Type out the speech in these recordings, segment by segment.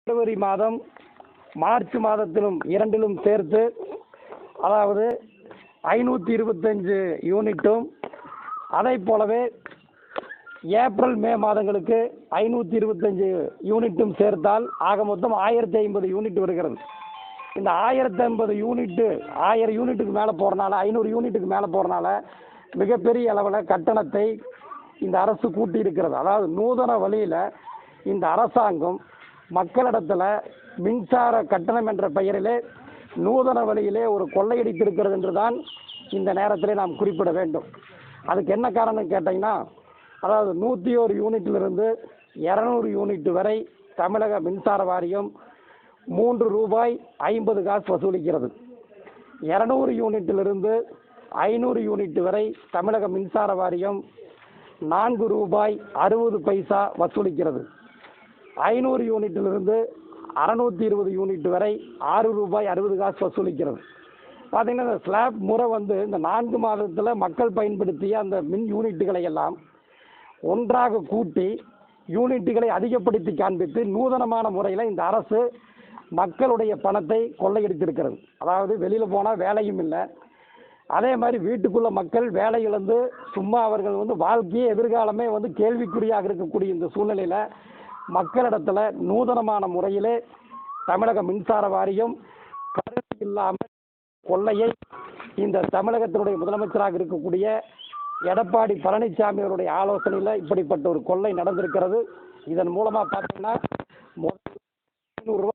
பிப்ரவரி மாதம் மார்ச் மாதத்திலும் இரண்டிலும் சேர்த்து அதாவது 525 யூனிட்டும் அதைப் போலவே ஏப்ரல் மே மாதங்களுக்கு 525 யூனிட்டும் சேர்த்தால் ஆக மொத்தம் 1050 யூனிட் வருகிறது. இந்த 1050 யூனிட்டு 1000 யூனிட்டுக்கு மேலே போகிறனால 500 யூனிட்டுக்கு மேலே போகிறனால மிகப்பெரிய அளவில் கட்டணத்தை இந்த அரசு கூட்டி இருக்கிறது. அதாவது நூதன வழியில் இந்த அரசாங்கம் மக்களிடத்தில் மின்சார கட்டணம் என்ற பெயரிலே நூதன வழியிலே ஒரு கொள்ளையடித்திருக்கிறது என்று தான் இந்த நேரத்திலே நாம் குறிப்பிட வேண்டும். அதுக்கு என்ன காரணம் கேட்டிங்கன்னா, அதாவது 101 யூனிட்டிலிருந்து 200 யூனிட் வரை தமிழக மின்சார வாரியம் ரூபாய் 3.50 வசூலிக்கிறது. 200 யூனிட்டிலிருந்து 500 யூனிட் வரை தமிழக மின்சார வாரியம் ரூபாய் 4.60 வசூலிக்கிறது. 500 யூனிட்டிலிருந்து 620 யூனிட் வரை ரூபாய் 6.60 வசூலிக்கிறது. பார்த்தீங்கன்னா இந்த ஸ்லாப் முறை இந்த 4 மாதத்தில் மக்கள் பயன்படுத்திய அந்த மின் யூனிட்டுகளை எல்லாம் ஒன்றாக கூட்டி யூனிட்டுகளை அதிகப்படுத்தி காண்பித்து நூதனமான முறையில் இந்த அரசு மக்களுடைய பணத்தை கொள்ளையடித்திருக்கிறது. அதாவது வெளியில் போனால் வேலையும் இல்லை, அதே மாதிரி வீட்டுக்குள்ள மக்கள் வேலை இழந்து சும்மா அவர்கள் வாழ்க்கையே எதிர்காலமே கேள்விக்குறியாக இருக்கக்கூடிய இந்த சூழ்நிலையில் மக்களிடத்தில் நூதனமான முறையிலே தமிழக மின்சார வாரியம் கருத்து இல்லாமல் கொள்ளையை இந்த தமிழகத்தினுடைய முதலமைச்சராக இருக்கக்கூடிய எடப்பாடி பழனிசாமி அவருடைய ஆலோசனையில் இப்படிப்பட்ட ஒரு கொள்ளை நடந்திருக்கிறது. இதன் மூலமாக பார்த்தீங்கன்னா 500 ரூபா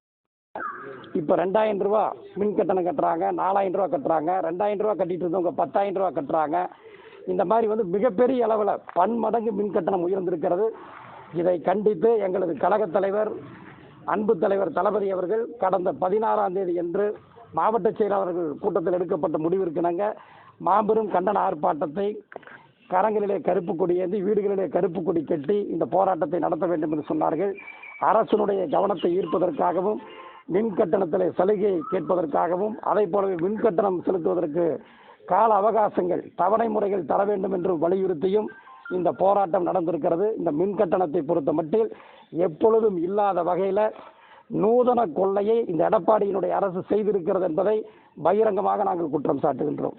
இப்போ 2000 ரூபா மின் கட்டணம் கட்டுறாங்க, 4000 ரூபா கட்டுறாங்க, 2000 ரூபா கட்டிட்டு இருந்தவங்க 10,000 ரூபா கட்டுறாங்க. இந்த மாதிரி மிகப்பெரிய அளவில் பன்மடங்கு மின் கட்டணம் உயர்ந்திருக்கிறது. இதை கண்டித்து எங்களது கழகத் தலைவர் அன்பு தலைவர் தளபதி அவர்கள் கடந்த 16ஆம் தேதி என்று மாவட்ட செயலாளர்கள் கூட்டத்தில் எடுக்கப்பட்ட முடிவிற்கிணங்க மாபெரும் கண்டன ஆர்ப்பாட்டத்தை கரங்களிலே கருப்பு கொடி ஏந்தி வீடுகளிலே கருப்பு கொடி கட்டி இந்த போராட்டத்தை நடத்த வேண்டும் என்று சொன்னார்கள். அரசினுடைய கவனத்தை ஈர்ப்பதற்காகவும் மின் கட்டணத்திலே சலுகையை கேட்பதற்காகவும் அதை போலவே மின் கட்டணம் செலுத்துவதற்கு கால அவகாசங்கள் தவணை முறைகள் தர வேண்டும் என்று வலியுறுத்தியும் இந்த போராட்டம் நடந்திருக்கிறது. இந்த மின் கட்டணத்தை பொறுத்த மட்டில் எப்பொழுதும் இல்லாத வகையில் நூதன கொள்ளையை இந்த எடப்பாடியினுடைய அரசு செய்திருக்கிறது என்பதை பகிரங்கமாக நாங்கள் குற்றம் சாட்டுகின்றோம்.